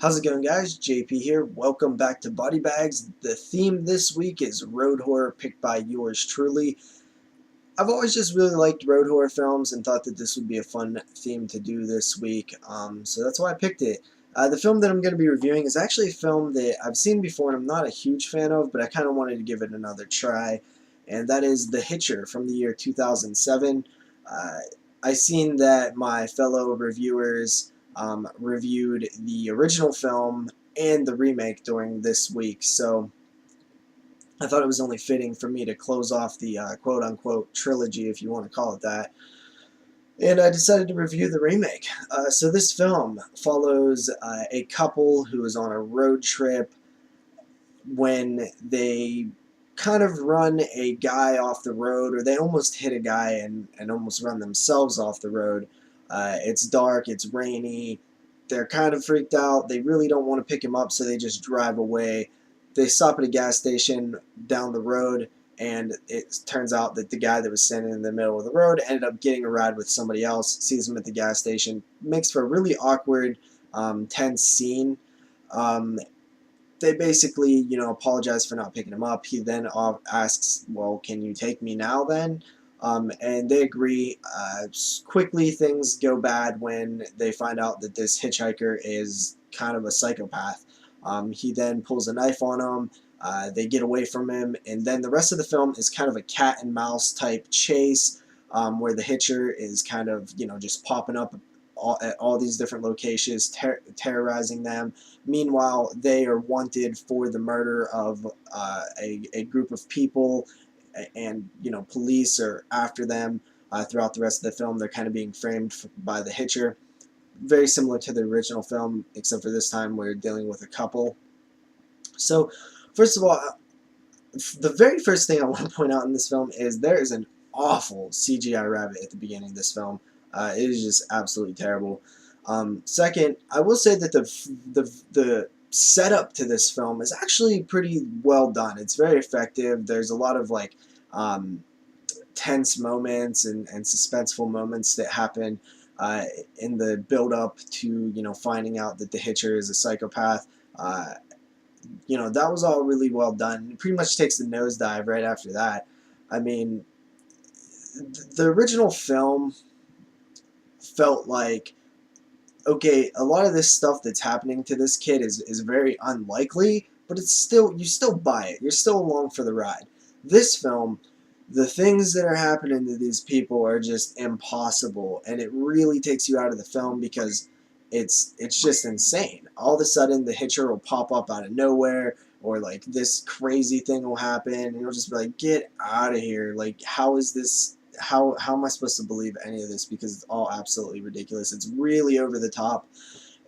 How's it going, guys? JP here. Welcome back to Body Bags. The theme this week is road horror, picked by yours truly. I've always just really liked road horror films and thought that this would be a fun theme to do this week, so that's why I picked it. The film that I'm going to be reviewing is actually a film that I've seen before and I'm not a huge fan of, but I kind of wanted to give it another try, and that is The Hitcher from the year 2007. I seen that my fellow reviewers reviewed the original film and the remake during this week, so I thought it was only fitting for me to close off the quote-unquote trilogy, if you want to call it that, and I decided to review the remake. So this film follows a couple who is on a road trip when they kind of run a guy off the road, or they almost hit a guy and almost run themselves off the road. It's dark, it's rainy, they're kind of freaked out, they really don't want to pick him up, so they just drive away. They stop at a gas station down the road, and it turns out that the guy that was standing in the middle of the road ended up getting a ride with somebody else, sees him at the gas station. Makes for a really awkward, tense scene. They basically, apologize for not picking him up. He then asks, well, can you take me now then? And they agree. Quickly, things go bad when they find out that this hitchhiker is kind of a psychopath. He then pulls a knife on him. They get away from him, and then the rest of the film is kind of a cat and mouse type chase, where the hitcher is kind of, just popping up at all these different locations, terrorizing them. Meanwhile, they are wanted for the murder of a group of people, and police are after them throughout the rest of the film. They're kind of being framed by the hitcher. Very similar to the original film, except for this time we're dealing with a couple. So, first of all, the very first thing I want to point out in this film is there is an awful CGI rabbit at the beginning of this film. It is just absolutely terrible. Second, I will say that the setup to this film is actually pretty well done. It's very effective. There's a lot of tense moments and suspenseful moments that happen in the build-up to finding out that the hitcher is a psychopath. That was all really well done. It pretty much takes the nosedive right after that. I mean, the original film felt like, okay, a lot of this stuff that's happening to this kid is very unlikely, but it's still, you still buy it. You're still along for the ride. This film, the things that are happening to these people are just impossible, and it really takes you out of the film because it's just insane. All of a sudden, the hitcher will pop up out of nowhere, or this crazy thing will happen, and you'll just be like, get out of here. How is this? How am I supposed to believe any of this? Because it's all absolutely ridiculous. It's really over the top,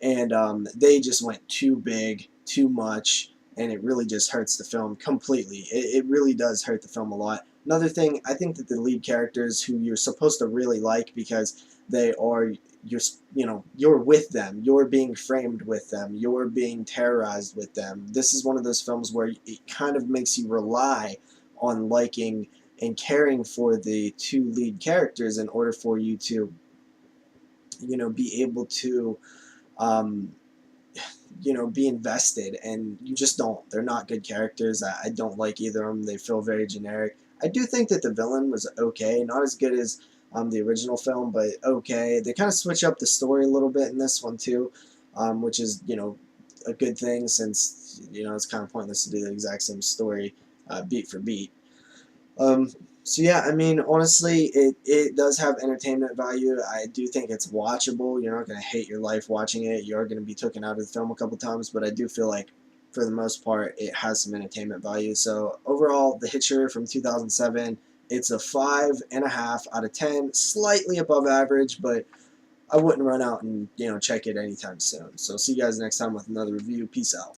and they just went too big, too much, and it really just hurts the film completely. It really does hurt the film a lot. Another thing, I think that the lead characters, who you're supposed to really like because they are, you're with them, you're being framed with them, you're being terrorized with them. This is one of those films where it kind of makes you rely on liking and caring for the two lead characters in order for you to, be able to, be invested, and you just don't. They're not good characters. I don't like either of them. They feel very generic. I do think that the villain was okay, not as good as the original film, but okay. They kind of switch up the story a little bit in this one too, which is, a good thing, since, it's kind of pointless to do the exact same story beat for beat. So yeah, I mean, honestly, it does have entertainment value. I do think it's watchable. You're not going to hate your life watching it. You are going to be taken out of the film a couple times, but I do feel like, for the most part, it has some entertainment value. So overall, The Hitcher from 2007, it's a 5.5 out of 10, slightly above average, but I wouldn't run out and check it anytime soon. So see you guys next time with another review. Peace out.